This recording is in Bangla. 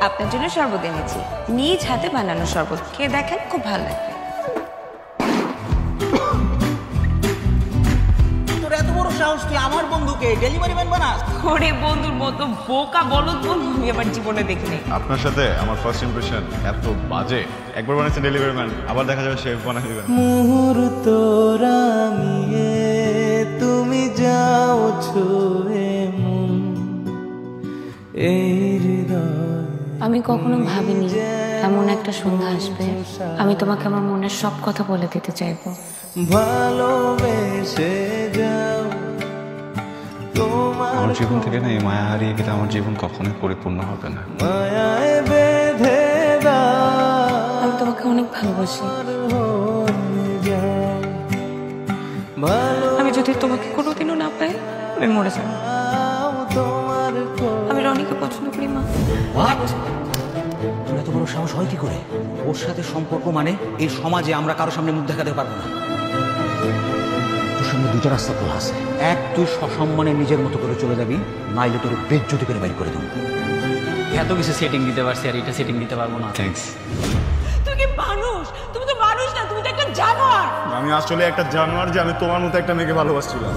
আপনার জন্য শরবত এনেছি, নিজ হাতে বানানো শরবত, খেয়ে দেখেন, খুব ভালো লাগবে। তোর এত বড় সাহস, তুই আমার বন্ধুকে ডেলিভারি ম্যান বানাস? ওরে বন্ধুর মতো বোকা বলদ বন্ধু আমি আমার জীবনে দেখিনি। আপনার সাথে আমার ফার্স্ট ইমপ্রেশন এত বাজে। একবার বানাচ্ছেন ডেলিভারি ম্যান, আবার দেখা যাবে শেফ বানাই দিবেন। মুহূর্ত রামিয়ে তুমি যাও ছুঁয়ে মন এই হৃদয়। আমি কখনো ভাবিনি এমন একটা সন্ধ্যা আসবে আমি তোমাকে আমার মনের সব কথা বলে দিতে চাইবো। ভালোবেসে যাও তোমার আমার জীবন থেকে না এই মায়া হারিয়ে গেলে আমার জীবন কখনোই পরিপূর্ণ হবে না। মায়ায় বেঁধে দাও, আমি তোমাকে অনেক ভালোবাসি। আমি যদি তোমাকে কোনোদিনও না পাই আমি মরে যাব। আমি রনিকে পছন্দ করি মা। তোর এত বড় সাহস হয় কি করে? ওর সাথে সম্পর্ক মানে এই সমাজে আমরা কারো সামনে মুখ দেখাতে পারবো না। তোর সামনে দুটো রাস্তা খোলা আছে, এক তুই সসম্মানে নিজের মতো করে চলে যাবি, নাইলে তোর বেজ্জতি করে বের করে দেবো। এত কিছু সেটিং দিতে পারছি আর এটা সেটিং দিতে পারবো না। থ্যাঙ্কস। তুমি কি মানুষ? তুমি তো মানুষ না, তুমি তো একটা জানোয়ার। আমি আসলে একটা জানোয়ার যে আমি তোমার মতো একটা মেয়েকে ভালোবাসছিলাম।